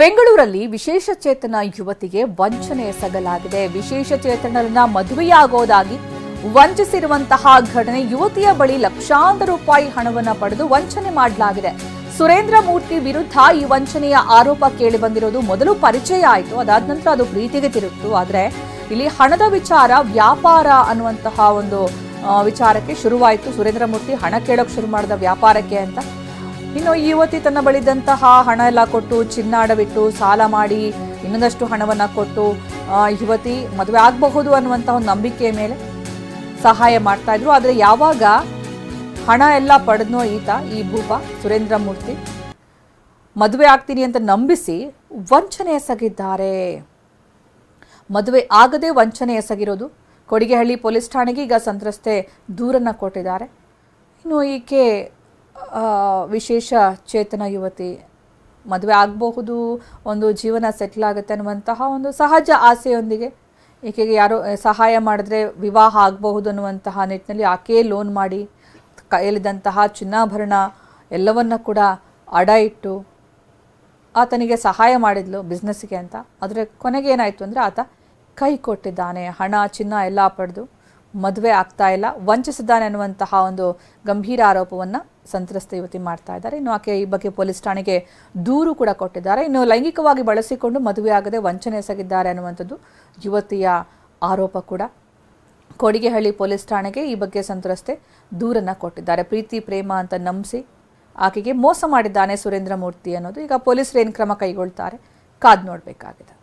ಬೆಂಗಳೂರಲ್ಲಿ ವಿಶೇಷ ಚೇತನ ಯುವತಿಗೆ ವಂಚನೆ ಎಸಗಲಾಗಿದೆ. ವಿಶೇಷ ಚೇತನರನ್ನ ಮದುವೆಯಾಗೋದಾಗಿ ವಂಚಿಸಿರುವಂತಹ ಘಟನೆ. ಯುವತಿಯ ಬಳಿ ಲಕ್ಷಾಂತರ ರೂಪಾಯಿ ಹಣವನ್ನು ಪಡೆದು ವಂಚನೆ ಮಾಡಲಾಗಿದೆ. ಸುರೇಂದ್ರ ಮೂರ್ತಿ ವಿರುದ್ಧ ಈ ವಂಚನೆಯ ಆರೋಪ ಕೇಳಿ ಬಂದಿರೋದು. ಮೊದಲು ಪರಿಚಯ ಆಯಿತು, ಅದಾದ ನಂತರ ಅದು ಪ್ರೀತಿಗೆ ತಿರುಗಿತು. ಆದರೆ ಇಲ್ಲಿ ಹಣದ ವಿಚಾರ, ವ್ಯಾಪಾರ ಅನ್ನುವಂತಹ ಒಂದು ವಿಚಾರಕ್ಕೆ ಶುರುವಾಯಿತು. ಸುರೇಂದ್ರ ಮೂರ್ತಿ ಹಣ ಕೇಳೋಕೆ ಶುರು ಮಾಡಿದ ವ್ಯಾಪಾರಕ್ಕೆ ಅಂತ. ಇನ್ನು ಈ ಯುವತಿ ತನ್ನ ಬಳಿದಂತಹ ಹಣ ಎಲ್ಲ ಕೊಟ್ಟು, ಚಿನ್ನ ಅಡವಿಟ್ಟು, ಸಾಲ ಮಾಡಿ ಇನ್ನೊಂದಷ್ಟು ಹಣವನ್ನು ಕೊಟ್ಟು ಯುವತಿ ಮದುವೆ ಆಗಬಹುದು ಅನ್ನುವಂತಹ ಒಂದು ನಂಬಿಕೆಯ ಮೇಲೆ ಸಹಾಯ ಮಾಡ್ತಾ ಇದ್ರು. ಆದರೆ ಯಾವಾಗ ಹಣ ಎಲ್ಲ ಪಡೆದ್ನೋ ಈ ಭೂಪ ಸುರೇಂದ್ರ ಮೂರ್ತಿ ಮದುವೆ ಆಗ್ತೀನಿ ಅಂತ ನಂಬಿಸಿ ವಂಚನೆ ಎಸಗಿದ್ದಾರೆ. ಮದುವೆ ಆಗದೆ ವಂಚನೆ ಎಸಗಿರೋದು. ಕೊಡಿಗೆಹಳ್ಳಿ ಪೊಲೀಸ್ ಠಾಣೆಗೆ ಈಗ ಸಂತ್ರಸ್ತೆ ದೂರನ್ನು ಕೊಟ್ಟಿದ್ದಾರೆ. ಇನ್ನು ಈಕೆ ವಿಶೇಷ ಚೇತನ ಯುವತಿ, ಮದುವೆ ಆಗಬಹುದು, ಒಂದು ಜೀವನ ಸೆಟ್ಲ್ ಆಗುತ್ತೆ ಅನ್ನುವಂತಹ ಒಂದು ಸಹಜ ಆಸೆಯೊಂದಿಗೆ ಈಕೆಗೆ ಯಾರೋ ಸಹಾಯ ಮಾಡಿದ್ರೆ ವಿವಾಹ ಆಗಬಹುದು ಅನ್ನುವಂತಹ ನಿಟ್ಟಿನಲ್ಲಿ ಆಕೆ ಲೋನ್ ಮಾಡಿ ಕೈಯಲ್ಲಿದ್ದಂತಹ ಚಿನ್ನಾಭರಣ ಎಲ್ಲವನ್ನ ಕೂಡ ಅಡ ಇಟ್ಟು ಆತನಿಗೆ ಸಹಾಯ ಮಾಡಿದ್ಲು ಬಿಸ್ನೆಸ್ಗೆ ಅಂತ. ಆದರೆ ಕೊನೆಗೆ ಏನಾಯಿತು ಅಂದರೆ ಆತ ಕೈ ಕೊಟ್ಟಿದ್ದಾನೆ. ಹಣ ಚಿನ್ನ ಎಲ್ಲ ಪಡೆದು ಮದುವೆ ಆಗ್ತಾ ಇಲ್ಲ, ವಂಚಿಸಿದ್ದಾನೆ ಅನ್ನುವಂತಹ ಒಂದು ಗಂಭೀರ ಆರೋಪವನ್ನು ಸಂತ್ರಸ್ತ ಯುವತಿ ಮಾಡ್ತಾ ಇದ್ದಾರೆ. ಇನ್ನು ಆಕೆ ಈ ಬಗ್ಗೆ ಪೊಲೀಸ್ ಠಾಣೆಗೆ ದೂರು ಕೂಡ ಕೊಟ್ಟಿದ್ದಾರೆ. ಇನ್ನು ಲೈಂಗಿಕವಾಗಿ ಬಳಸಿಕೊಂಡು ಮದುವೆ ಆಗದೆ ವಂಚನೆ ಎಸಗಿದ್ದಾರೆ ಅನ್ನುವಂಥದ್ದು ಯುವತಿಯ ಆರೋಪ ಕೂಡ. ಕೊಡಿಗೆಹಳ್ಳಿ ಪೊಲೀಸ್ ಠಾಣೆಗೆ ಈ ಬಗ್ಗೆ ಸಂತ್ರಸ್ತೆ ದೂರನ್ನು ಕೊಟ್ಟಿದ್ದಾರೆ. ಪ್ರೀತಿ ಪ್ರೇಮ ಅಂತ ನಂಬಿಸಿ ಆಕೆಗೆ ಮೋಸ ಮಾಡಿದ್ದಾನೆ ಸುರೇಂದ್ರ ಮೂರ್ತಿ ಅನ್ನೋದು. ಈಗ ಪೊಲೀಸರು ಏನು ಕ್ರಮ ಕೈಗೊಳ್ತಾರೆ ಕಾದು ನೋಡಬೇಕಾಗಿದೆ.